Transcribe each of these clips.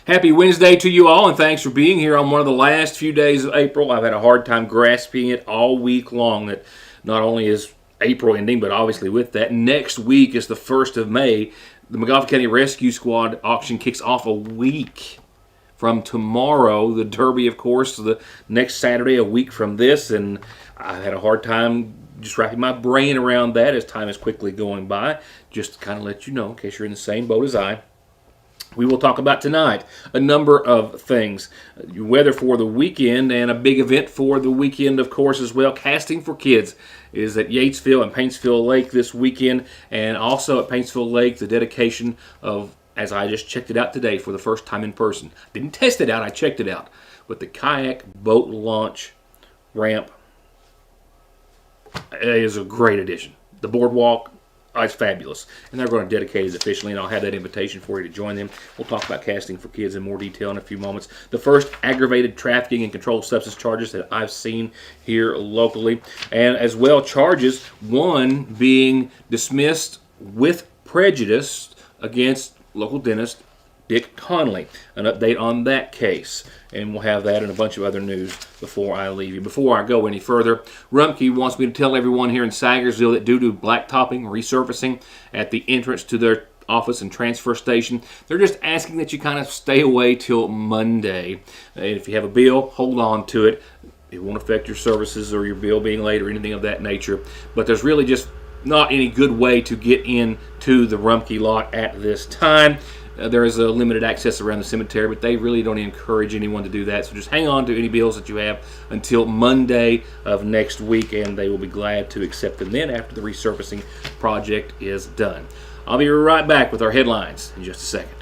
Happy Wednesday to you all, and thanks for being here on one of the last few days of April. I've had a hard time grasping it all week long that not only is April ending, but obviously with that, next week is the 1st of May. The McGoffin County Rescue Squad auction kicks off a week from tomorrow. The Derby, of course, the next Saturday, a week from this, and I had a hard time just wrapping my brain around that as time is quickly going by. Just to kind of let you know, in case you're in the same boat as I. We will talk about tonight a number of things. Weather for the weekend and a big event for the weekend, of course, as well. Casting for Kids is at Yatesville and Paintsville Lake this weekend. And also at Paintsville Lake, the dedication of, as I just checked it out today for the first time in person. Didn't test it out, I checked it out. But the kayak boat launch ramp is a great addition. The boardwalk, it's fabulous. And they're going to dedicate it officially, and I'll have that invitation for you to join them. We'll talk about Casting for Kids in more detail in a few moments. The first aggravated trafficking and controlled substance charges that I've seen here locally. And as well, charges, one being dismissed with prejudice against local dentist Dick Conley. An update on that case. And we'll have that and a bunch of other news before I leave you. Before I go any further, Rumpke wants me to tell everyone here in Sagersville that due to blacktopping, resurfacing at the entrance to their office and transfer station, they're just asking that you kind of stay away till Monday. And if you have a bill, hold on to it. It won't affect your services or your bill being late or anything of that nature. But there's really just not any good way to get into the Rumpke lot at this time. There is a limited access around the cemetery, but they really don't encourage anyone to do that. So just hang on to any bills that you have until Monday of next week, and they will be glad to accept them then after the resurfacing project is done. I'll be right back with our headlines in just a second.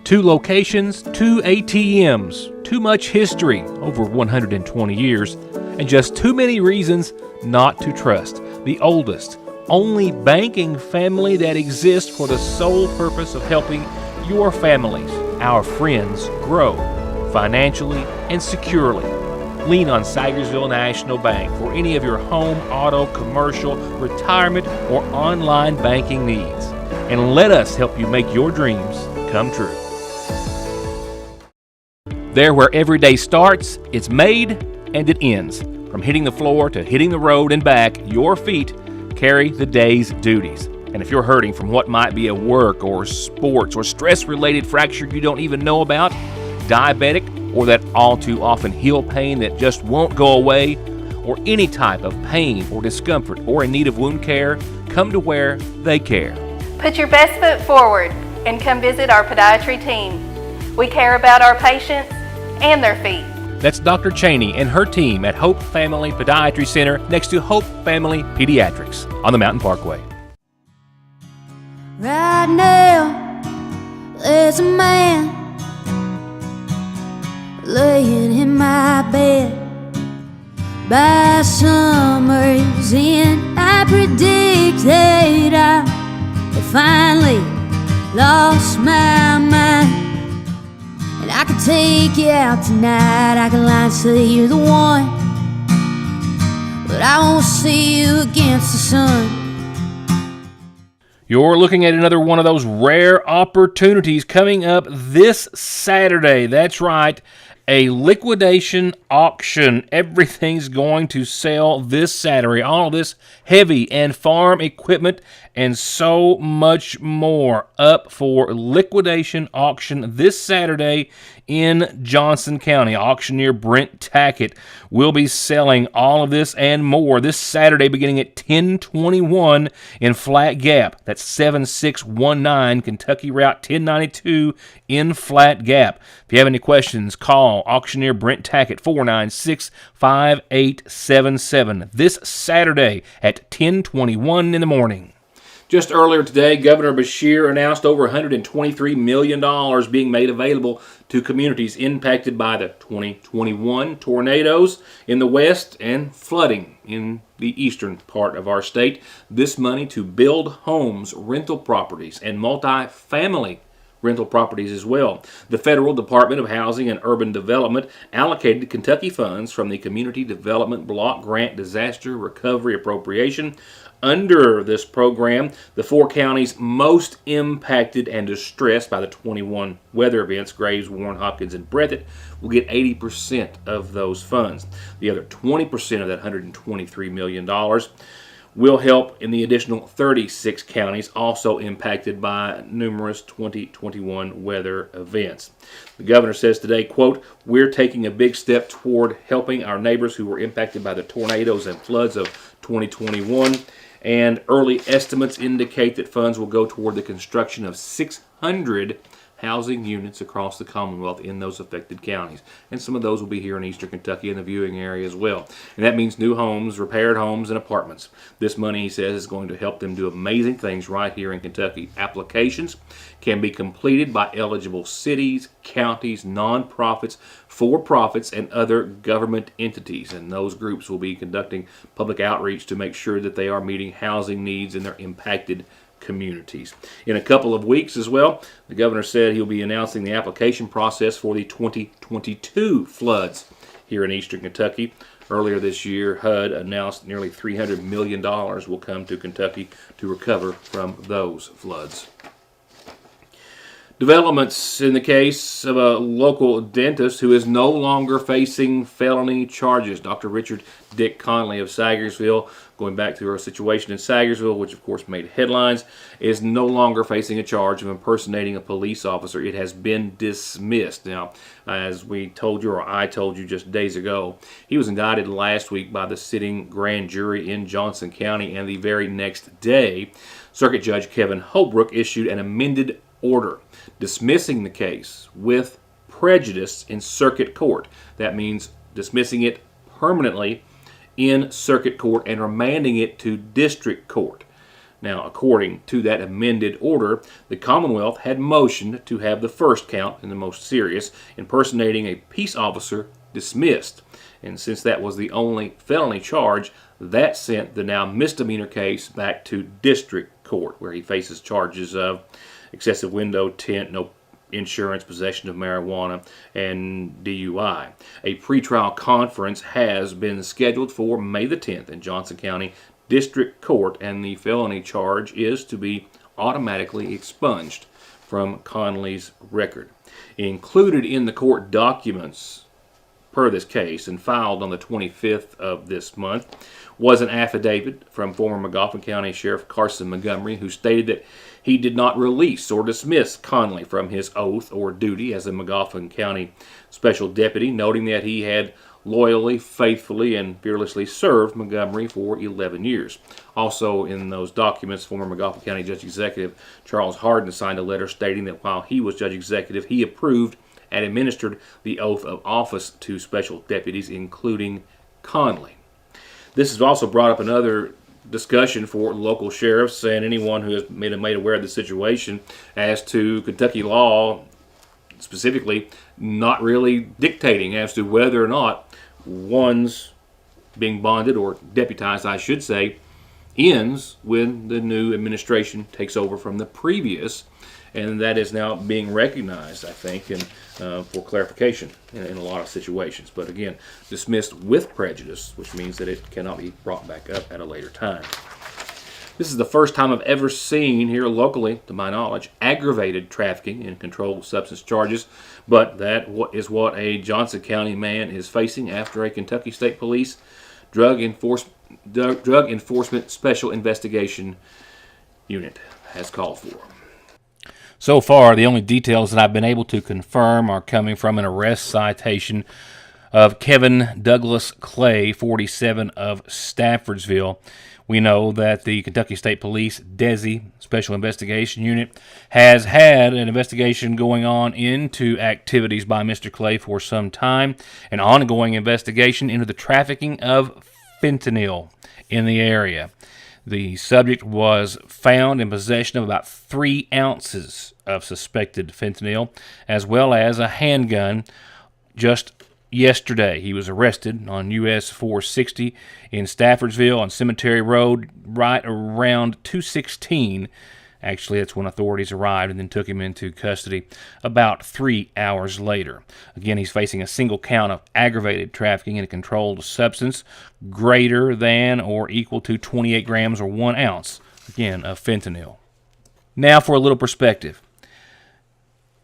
2 locations, 2 ATMs, too much history, over 120 years, and just too many reasons not to trust the oldest, only banking family that exists for the sole purpose of helping your families, our friends, grow financially and securely. Lean on Sagersville National Bank for any of your home, auto, commercial, retirement, or online banking needs. And let us help you make your dreams come true. There where every day starts, it's made and it ends. From hitting the floor to hitting the road and back, your feet carry the day's duties. And if you're hurting from what might be a work or sports or stress-related fracture you don't even know about, diabetic, or that all too often heel pain that just won't go away, or any type of pain or discomfort or in need of wound care, come to where they care. Put your best foot forward and come visit our podiatry team. We care about our patients and their feet. That's Dr. Cheney and her team at Hope Family Podiatry Center next to Hope Family Pediatrics on the Mountain Parkway. Right now, there's a man laying in my bed by summer's end. I predicted I had finally lost my mind, and I could take you out tonight. I can lie and say you're the one, but I won't see you against the sun. You're looking at another one of those rare opportunities coming up this Saturday. That's right, a liquidation auction. Everything's going to sell this Saturday. All this heavy and farm equipment and so much more up for liquidation auction this Saturday in Johnson County. Auctioneer Brent Tackett will be selling all of this and more this Saturday beginning at 10:21 in Flat Gap. That's 7619 Kentucky Route 1092 in Flat Gap. If you have any questions, call Auctioneer Brent Tackett 496-5877 this Saturday at 10:21 in the morning. Just earlier today, Governor Beshear announced over $123 million being made available to communities impacted by the 2021 tornadoes in the west and flooding in the eastern part of our state. This money to build homes, rental properties, and multi-family rental properties as well. The Federal Department of Housing and Urban Development allocated Kentucky funds from the Community Development Block Grant Disaster Recovery Appropriation under this program, the 4 counties most impacted and distressed by the 21 weather events, Graves, Warren, Hopkins, and Breathitt, will get 80% of those funds. The other 20% of that $123 million will help in the additional 36 counties also impacted by numerous 2021 weather events. The governor says today, quote, "We're taking a big step toward helping our neighbors who were impacted by the tornadoes and floods of 2021, and early estimates indicate that funds will go toward the construction of 600 housing units across the Commonwealth in those affected counties. And some of those will be here in eastern Kentucky in the viewing area as well. And that means new homes, repaired homes, and apartments. This money, he says, is going to help them do amazing things right here in Kentucky. Applications can be completed by eligible cities, counties, nonprofits, for-profits, and other government entities. And those groups will be conducting public outreach to make sure that they are meeting housing needs in their impacted communities. In a couple of weeks as well, the governor said he'll be announcing the application process for the 2022 floods here in eastern Kentucky. Earlier this year, HUD announced nearly $300 million will come to Kentucky to recover from those floods. Developments in the case of a local dentist who is no longer facing felony charges. Dr. Richard Dick Conley of Sagersville, going back to our situation in Sagersville, which of course made headlines, is no longer facing a charge of impersonating a police officer. It has been dismissed. Now, as we told you, or I told you just days ago, he was indicted last week by the sitting grand jury in Johnson County, and the very next day, Circuit Judge Kevin Holbrook issued an amended order dismissing the case with prejudice in circuit court. That means dismissing it permanently in circuit court and remanding it to district court. Now, according to that amended order, the Commonwealth had motioned to have the first count, and the most serious, impersonating a peace officer, dismissed. And since that was the only felony charge, that sent the now misdemeanor case back to district court, where he faces charges of excessive window tint, no insurance, possession of marijuana, and DUI. A pretrial conference has been scheduled for May the 10th in Johnson County District Court, and the felony charge is to be automatically expunged from Conley's record. Included in the court documents per this case and filed on the 25th of this month was an affidavit from former Magoffin County Sheriff Carson Montgomery, who stated that he did not release or dismiss Conley from his oath or duty as a Magoffin County Special Deputy, noting that he had loyally, faithfully, and fearlessly served Montgomery for 11 years. Also in those documents, former Magoffin County Judge Executive Charles Hardin signed a letter stating that while he was Judge Executive, he approved and administered the oath of office to special deputies, including Conley. This has also brought up another discussion for local sheriffs and anyone who has been made aware of the situation as to Kentucky law, specifically not really dictating as to whether or not one's being bonded or deputized, I should say, ends when the new administration takes over from the previous. And that is now being recognized, I think, and for clarification in a lot of situations. But again, dismissed with prejudice, which means that it cannot be brought back up at a later time. This is the first time I've ever seen here locally, to my knowledge, aggravated trafficking and controlled substance charges. But that is what a Johnson County man is facing after a Kentucky State Police Drug Enforcement Special Investigation Unit has called for. So far, the only details that I've been able to confirm are coming from an arrest citation of Kevin Douglas Clay, 47, of Staffordsville. We know that the Kentucky State Police DESI Special Investigation Unit has had an investigation going on into activities by Mr. Clay for some time, an ongoing investigation into the trafficking of fentanyl in the area. The subject was found in possession of about 3 ounces of suspected fentanyl, as well as a handgun. Just yesterday, he was arrested on US 460 in Staffordsville on Cemetery Road, right around 216, Actually, that's when authorities arrived and then took him into custody about 3 hours later. Again, he's facing a single count of aggravated trafficking in a controlled substance greater than or equal to 28 grams or 1 ounce, again, of fentanyl. Now for a little perspective.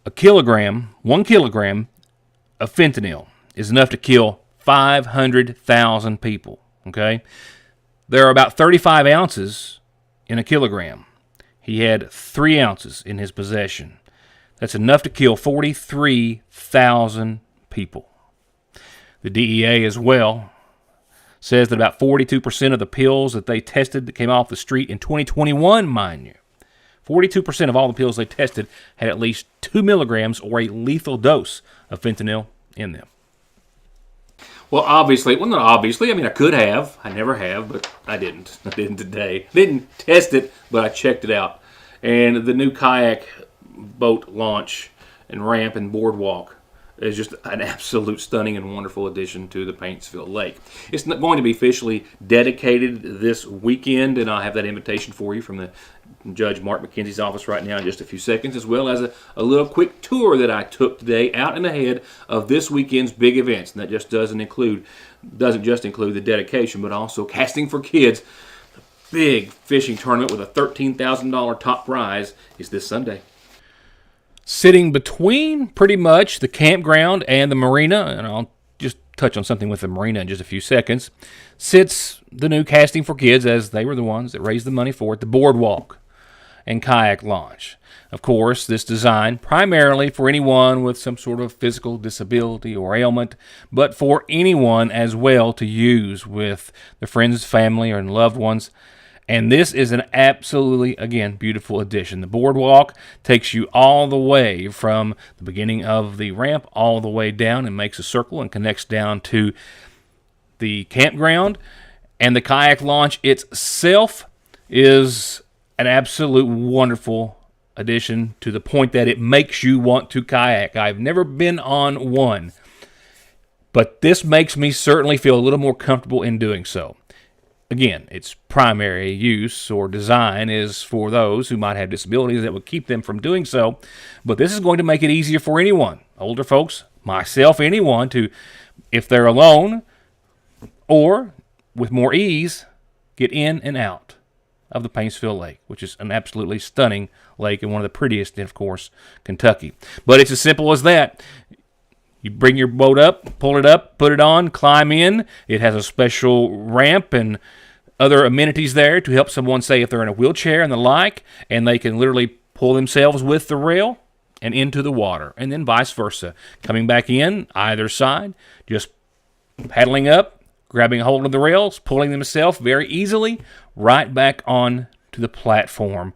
1 kilogram of fentanyl is enough to kill 500,000 people, okay? There are about 35 ounces in a kilogram. He had 3 ounces in his possession. That's enough to kill 43,000 people. The DEA as well says that about 42% of the pills that they tested that came off the street in 2021, mind you, 42% of all the pills they tested had at least 2 milligrams or a lethal dose of fentanyl in them. Well, obviously, well, not obviously. I mean, I could have. I never have, but I didn't. I didn't today. Didn't test it, but I checked it out. And the new kayak boat launch and ramp and boardwalk is just an absolute stunning and wonderful addition to the Paintsville Lake. It's not going to be officially dedicated this weekend, and I'll have that invitation for you from the Judge Mark McKenzie's office right now in just a few seconds, as well as a little quick tour that I took today out and ahead of this weekend's big events. And that just doesn't just include the dedication, but also Casting for Kids. The big fishing tournament with a $13,000 top prize is this Sunday. Sitting between pretty much the campground and the marina, and I'll just touch on something with the marina in just a few seconds, sits the new Casting for Kids, as they were the ones that raised the money for it, the boardwalk and kayak launch. Of course, this designed primarily for anyone with some sort of physical disability or ailment, but for anyone as well to use with their friends, family, or loved ones. And this is an absolutely, again, beautiful addition. The boardwalk takes you all the way from the beginning of the ramp all the way down and makes a circle and connects down to the campground. And the kayak launch itself is an absolute wonderful addition to the point that it makes you want to kayak. I've never been on one, but this makes me certainly feel a little more comfortable in doing so. Again, its primary use or design is for those who might have disabilities that would keep them from doing so, but this is going to make it easier for anyone, older folks, myself, anyone, to, if they're alone or with more ease, get in and out of the Paintsville Lake, which is an absolutely stunning lake and one of the prettiest in, of course, Kentucky. But it's as simple as that. You bring your boat up, pull it up, put it on, climb in. It has a special ramp and other amenities there to help someone, say, if they're in a wheelchair and the like, and they can literally pull themselves with the rail and into the water, and then vice versa. Coming back in, either side, just paddling up, grabbing a hold of the rails, pulling themselves very easily right back on to the platform.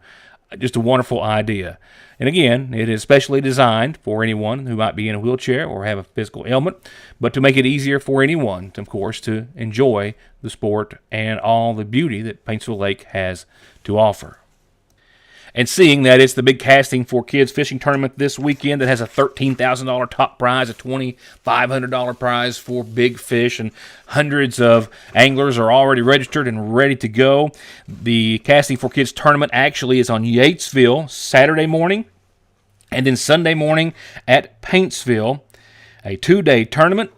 Just a wonderful idea. And again, it is specially designed for anyone who might be in a wheelchair or have a physical ailment, but to make it easier for anyone, of course, to enjoy the sport and all the beauty that Paintsville Lake has to offer. And seeing that it's the big Casting for Kids fishing tournament this weekend that has a $13,000 top prize, a $2,500 prize for big fish, and hundreds of anglers are already registered and ready to go. The Casting for Kids tournament actually is on Yatesville Saturday morning, and then Sunday morning at Paintsville, a 2-day tournament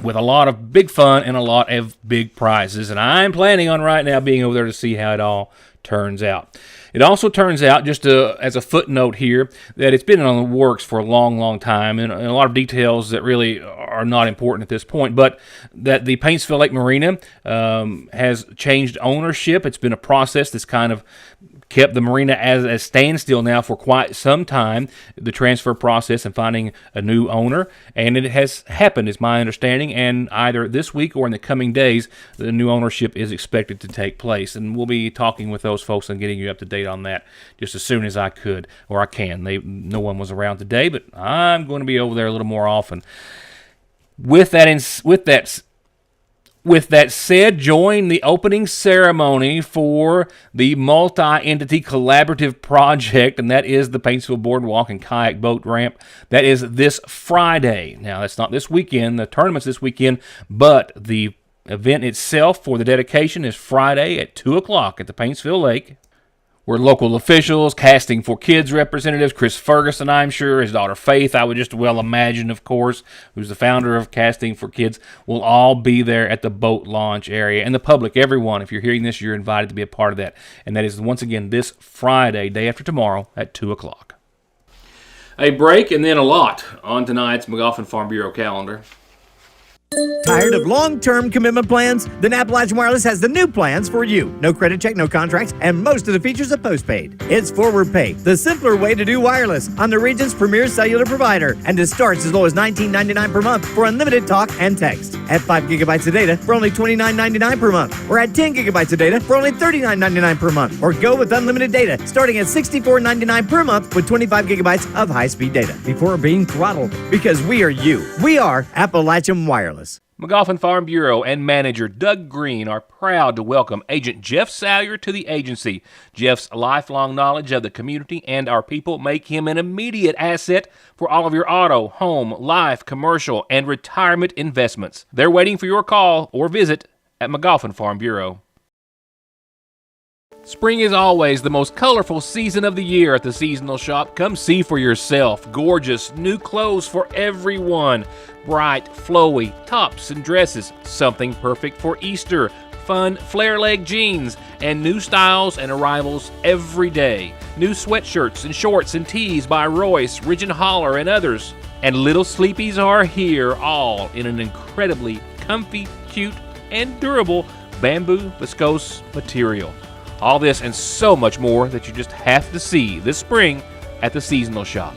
with a lot of big fun and a lot of big prizes. And I'm planning on right now being over there to see how it all turns out. It also turns out, just as a footnote here, that it's been in the works for a long, long time, and a lot of details that really are not important at this point, but that the Paintsville Lake Marina has changed ownership. It's been a process that's kind of kept the marina as a standstill now for quite some time, the transfer process and finding a new owner, and it has happened, is my understanding, and either this week or in the coming days, the new ownership is expected to take place, and we'll be talking with those folks and getting you up to date on that just as soon as I could, or I can. No one was around today, but I'm going to be over there a little more often. With that said, join the opening ceremony for the multi-entity collaborative project, and that is the Paintsville Boardwalk and Kayak Boat Ramp. That is this Friday. Now, that's not this weekend. The tournament's this weekend, but the event itself for the dedication is Friday at 2 o'clock at the Paintsville Lake, were local officials, Casting for Kids representatives, Chris Ferguson, I'm sure, his daughter Faith, I would just well imagine, of course, who's the founder of Casting for Kids, will all be there at the boat launch area. And the public, everyone, if you're hearing this, you're invited to be a part of that. And that is, once again, this Friday, day after tomorrow, at 2 o'clock. A break and then a lot on tonight's McGoffin Farm Bureau calendar. Tired of long-term commitment plans? Then Appalachian Wireless has the new plans for you. No credit check, no contracts, and most of the features are postpaid. It's Forward Pay, the simpler way to do wireless on the region's premier cellular provider. And it starts as low as $19.99 per month for unlimited talk and text. At 5 gigabytes of data for only $29.99 per month. Or at 10 gigabytes of data for only $39.99 per month. Or go with unlimited data starting at $64.99 per month with 25 gigabytes of high-speed data before being throttled. Because we are you. We are Appalachian Wireless. McGoffin Farm Bureau and manager Doug Green are proud to welcome Agent Jeff Salyer to the agency. Jeff's lifelong knowledge of the community and our people make him an immediate asset for all of your auto, home, life, commercial, and retirement investments. They're waiting for your call or visit at McGoffin Farm Bureau. Spring is always the most colorful season of the year at the seasonal shop. Come see for yourself. Gorgeous new clothes for everyone. Bright, flowy tops and dresses. Something perfect for Easter. Fun flare leg jeans and new styles and arrivals every day. New sweatshirts and shorts and tees by Royce, Ridge and Holler, and others. And little sleepies are here, all in an incredibly comfy, cute, and durable bamboo viscose material. All this and so much more that you just have to see this spring at the seasonal shop.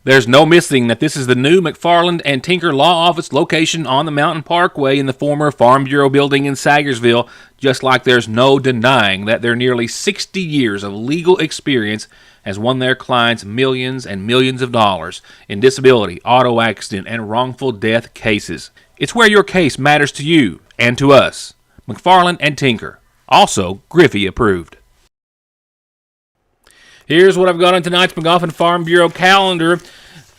There's no missing that this is the new McFarland and Tinker Law Office location on the Mountain Parkway in the former Farm Bureau building in Sagersville, just like there's no denying that their nearly 60 years of legal experience has won their clients millions and millions of dollars in disability, auto accident, and wrongful death cases. It's where your case matters to you and to us. McFarland and Tinker. Also, Griffey approved. Here's what I've got on tonight's McGoffin Farm Bureau calendar.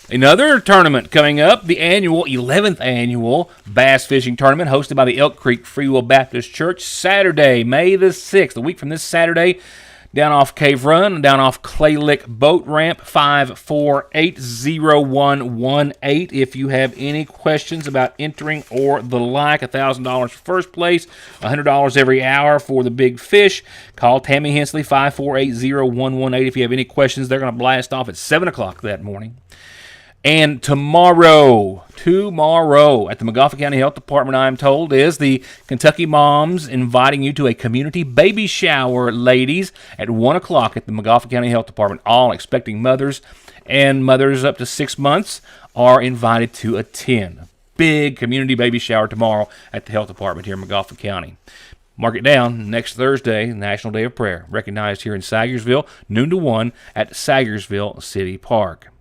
Another tournament coming up, the 11th annual bass fishing tournament hosted by the Elk Creek Free Will Baptist Church, Saturday, May the 6th, a week from this Saturday, down off Cave Run, down off Clay Lick Boat Ramp, 5480118. If you have any questions about entering or the like, $1,000 for first place, $100 every hour for the big fish. Call Tammy Hensley, 5480118. If you have any questions, they're going to blast off at 7 o'clock that morning. And tomorrow at the McGoffin County Health Department, I'm told, is the Kentucky Moms inviting you to a community baby shower, ladies, at 1 o'clock at the McGoffin County Health Department. All expecting mothers and mothers up to 6 months are invited to attend. Big community baby shower tomorrow at the Health Department here in McGoffin County. Mark it down, next Thursday, National Day of Prayer, recognized here in Sagersville, noon to 1 at Sagersville City Park.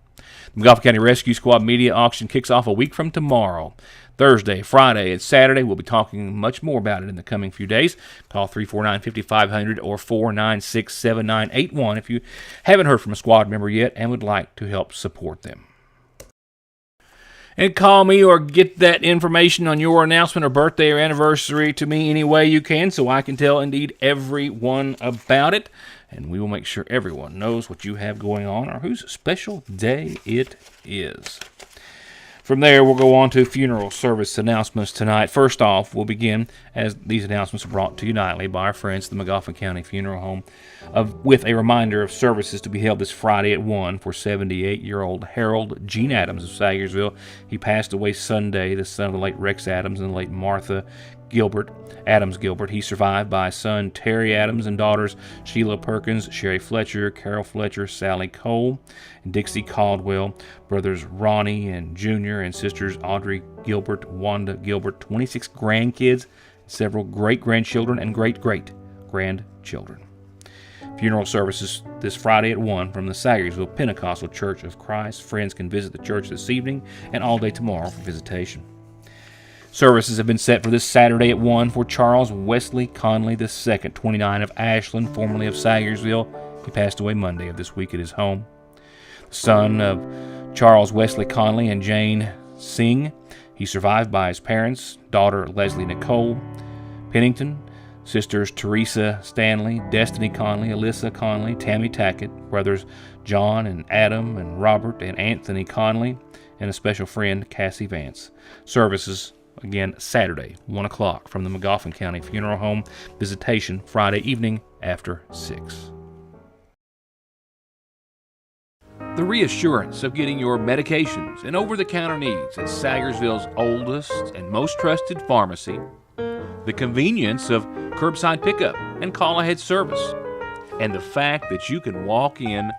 The McGoffin County Rescue Squad Media Auction kicks off a week from tomorrow. Thursday, Friday, and Saturday. We'll be talking much more about it in the coming few days. Call 349-5500 or 496-7981 if you haven't heard from a squad member yet and would like to help support them. And call me or get that information on your announcement or birthday or anniversary to me any way you can so I can tell indeed everyone about it. And we will make sure everyone knows what you have going on or whose special day it is. From there, we'll go on to funeral service announcements tonight. First off, we'll begin, as these announcements are brought to you nightly by our friends at the McGoffin County Funeral Home, with a reminder of services to be held this Friday at 1 for 78-year-old Harold Gene Adams of Sagersville. He passed away Sunday, the son of the late Rex Adams and the late Martha Adams Gilbert. He's survived by son Terry Adams and daughters Sheila Perkins, Sherry Fletcher, Carol Fletcher, Sally Cole, and Dixie Caldwell, brothers Ronnie and Junior, and sisters Audrey Gilbert, Wanda Gilbert, 26 grandkids, several great-grandchildren, and great-great-grandchildren. Funeral services this Friday at 1 from the Sagersville Pentecostal Church of Christ. Friends can visit the church this evening and all day tomorrow for visitation. Services have been set for this Saturday at 1 for Charles Wesley Conley II, 29 of Ashland, formerly of Sagersville. He passed away Monday of this week at his home. The son of Charles Wesley Conley and Jane Singh. He's survived by his parents, daughter Leslie Nicole Pennington, Sisters Teresa Stanley, Destiny Conley, Alyssa Conley, Tammy Tackett, brothers John and Adam and Robert and Anthony Conley, and a special friend, Cassie Vance. Services, again, Saturday, 1 o'clock from the McGoffin County Funeral Home. Visitation Friday evening after 6. The reassurance of getting your medications and over-the-counter needs at Sagersville's oldest and most trusted pharmacy, the convenience of curbside pickup and call-ahead service, and the fact that you can walk in,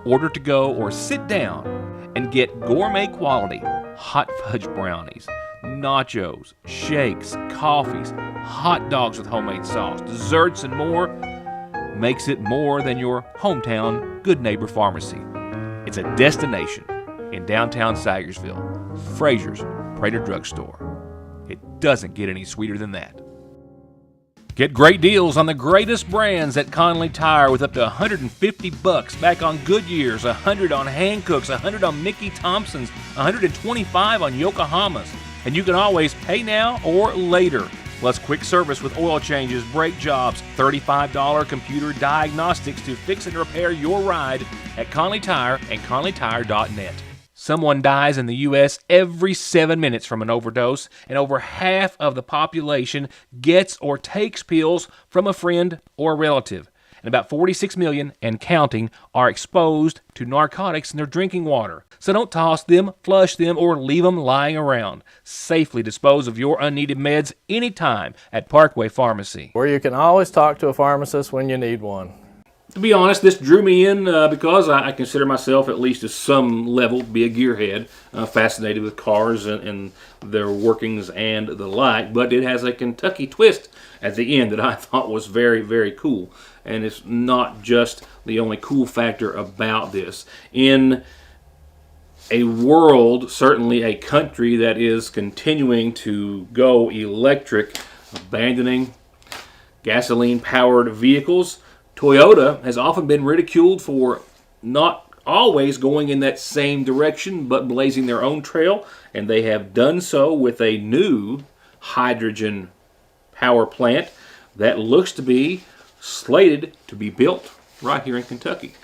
order to go, or sit down and get gourmet quality hot fudge brownies, nachos, shakes, coffees, hot dogs with homemade sauce, desserts, and more makes it more than your hometown Good Neighbor Pharmacy. It's a destination in downtown Sagersville, Frazier's Prater Drugstore. It doesn't get any sweeter than that. Get great deals on the greatest brands at Conley Tire with up to $150 back on Goodyears, $100 on Hancooks, $100 on Mickey Thompson's, $125 on Yokohamas. And you can always pay now or later. Plus quick service with oil changes, brake jobs, $35 computer diagnostics to fix and repair your ride at Conley Tire and conleytire.net. Someone dies in the U.S. every 7 minutes from an overdose, and over half of the population gets or takes pills from a friend or relative. And about 46 million and counting are exposed to narcotics in their drinking water. So don't toss them, flush them, or leave them lying around. Safely dispose of your unneeded meds anytime at Parkway Pharmacy, where you can always talk to a pharmacist when you need one. To be honest, this drew me in because I consider myself, at least to some level, be a gearhead, fascinated with cars and their workings and the like. But it has a Kentucky twist at the end that I thought was very, very cool. And it's not just the only cool factor about this. In a world, certainly a country that is continuing to go electric, abandoning gasoline-powered vehicles, Toyota has often been ridiculed for not always going in that same direction, but blazing their own trail, and they have done so with a new hydrogen power plant that looks to be slated to be built right here in Kentucky.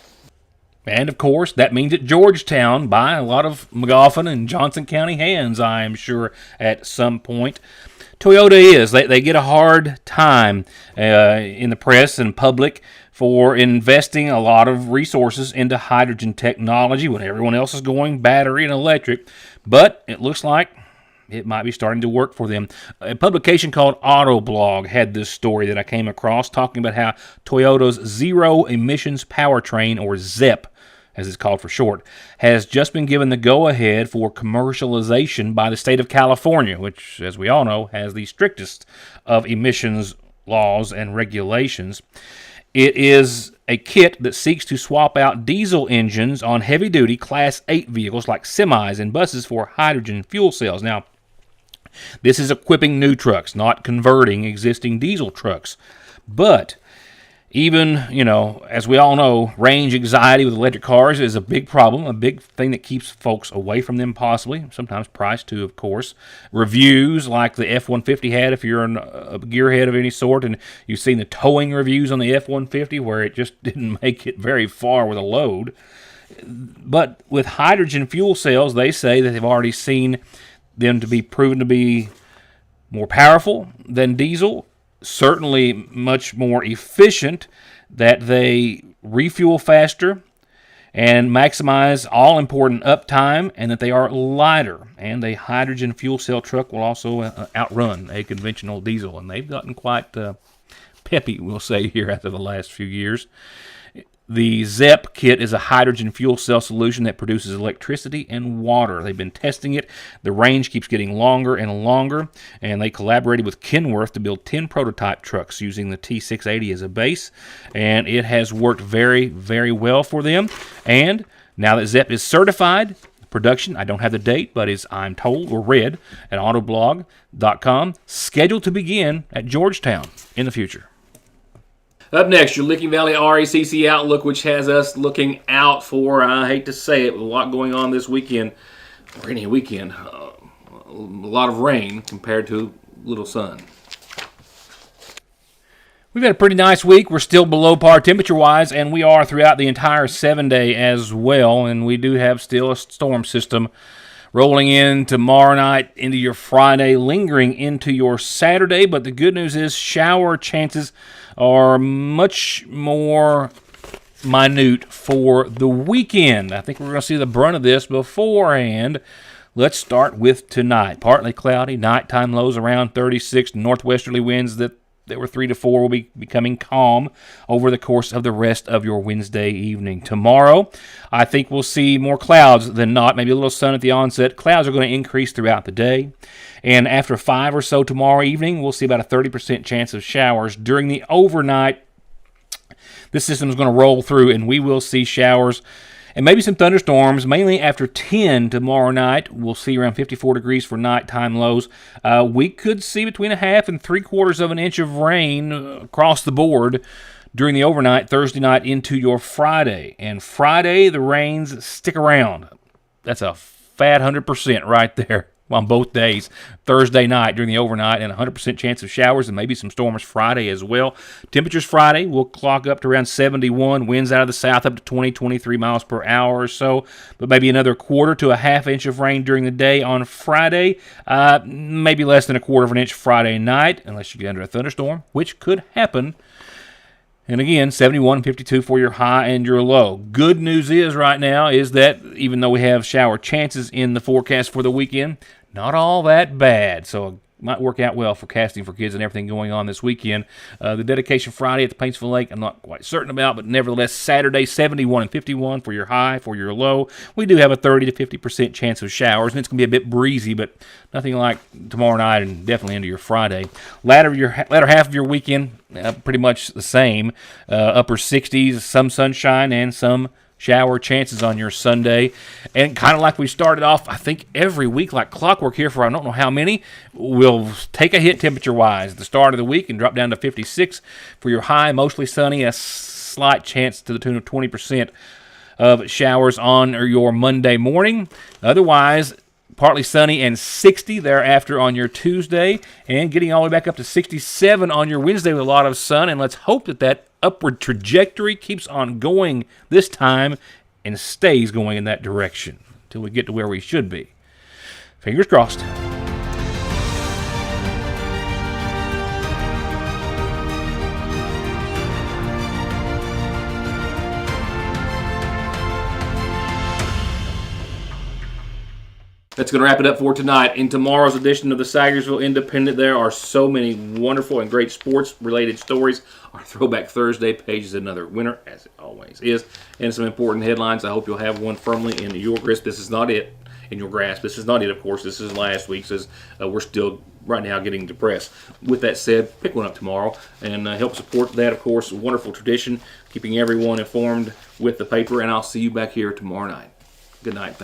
And, of course, that means at Georgetown by a lot of McGoffin and Johnson County hands, I am sure, at some point. Toyota is. They get a hard time in the press and public for investing a lot of resources into hydrogen technology when everyone else is going battery and electric. But it looks like it might be starting to work for them. A publication called Autoblog had this story that I came across talking about how Toyota's Zero Emissions Powertrain, or ZEP, as it's called for short, has just been given the go-ahead for commercialization by the state of California, which, as we all know, has the strictest of emissions laws and regulations. It is a kit that seeks to swap out diesel engines on heavy-duty Class 8 vehicles like semis and buses for hydrogen fuel cells. Now, this is equipping new trucks, not converting existing diesel trucks. But even, as we all know, range anxiety with electric cars is a big problem, a big thing that keeps folks away from them possibly, sometimes price too, of course. Reviews like the F-150 had, if you're a gearhead of any sort, and you've seen the towing reviews on the F-150 where it just didn't make it very far with a load. But with hydrogen fuel cells, they say that they've already seen them to be proven to be more powerful than diesel, certainly much more efficient, that they refuel faster and maximize all important uptime, and that they are lighter. And a hydrogen fuel cell truck will also outrun a conventional diesel, and they've gotten quite peppy, we'll say, here after the last few years. The ZEP kit is a hydrogen fuel cell solution that produces electricity and water. They've been testing it. The range keeps getting longer and longer, and they collaborated with Kenworth to build 10 prototype trucks using the T680 as a base, and it has worked very, very well for them. And now that ZEP is certified, production, I don't have the date, but is, I'm told, or read at autoblog.com, scheduled to begin at Georgetown in the future. Up next, your Licking Valley RACC Outlook, which has us looking out for, I hate to say it, with a lot going on this weekend, or any weekend, a lot of rain compared to little sun. We've had a pretty nice week. We're still below par temperature-wise, and we are throughout the entire 7-day as well. And we do have still a storm system rolling in tomorrow night into your Friday, lingering into your Saturday. But the good news is shower chances are much more minute for the weekend. I think we're going to see the brunt of this beforehand. Let's start with tonight. Partly cloudy, nighttime lows around 36, northwesterly winds that were 3 to 4 will be becoming calm over the course of the rest of your Wednesday evening. Tomorrow, I think we'll see more clouds than not, maybe a little sun at the onset. Clouds are going to increase throughout the day. And after 5 or so tomorrow evening, we'll see about a 30% chance of showers. During the overnight, this system is going to roll through, and we will see showers and maybe some thunderstorms, mainly after 10 tomorrow night. We'll see around 54 degrees for nighttime lows. We could see between 1/2 and 3/4 of an inch of rain across the board during the overnight, Thursday night into your Friday. And Friday, the rains stick around. That's a fat 100% right there on both days. Thursday night during the overnight, and 100% chance of showers and maybe some storms Friday as well. Temperatures Friday will clock up to around 71, winds out of the south up to 20, 23 miles per hour or so, but maybe another 1/4 to 1/2 inch of rain during the day on Friday, maybe less than 1/4 of an inch Friday night, unless you get under a thunderstorm, which could happen. And again, 71 and 52 for your high and your low. Good news is right now is that even though we have shower chances in the forecast for the weekend, not all that bad. So it might work out well for casting for kids and everything going on this weekend. The dedication Friday at the Paintsville Lake, I'm not quite certain about, but nevertheless, Saturday, 71 and 51 for your high, for your low. We do have a 30 to 50% chance of showers, and it's going to be a bit breezy, but nothing like tomorrow night and definitely into your Friday. Latter half of your weekend, pretty much the same. Upper 60s, some sunshine and some shower chances on your Sunday. And kind of like we started off, I think every week like clockwork here for I don't know how many, we'll take a hit temperature-wise at the start of the week and drop down to 56 for your high, mostly sunny, a slight chance to the tune of 20% of showers on your Monday morning. Otherwise, partly sunny and 60 thereafter on your Tuesday, and getting all the way back up to 67 on your Wednesday with a lot of sun. And let's hope that that upward trajectory keeps on going this time and stays going in that direction until we get to where we should be. Fingers crossed. That's going to wrap it up for tonight. In tomorrow's edition of the Sagersville Independent, there are so many wonderful and great sports-related stories. Our Throwback Thursday page is another winner, as it always is, and some important headlines. I hope you'll have one firmly in your grasp. This is not it, in your grasp. This is not it, of course. This is last week's, as we're still right now getting depressed. With that said, pick one up tomorrow and help support that, of course, wonderful tradition, keeping everyone informed with the paper, and I'll see you back here tomorrow night. Good night. Thanks.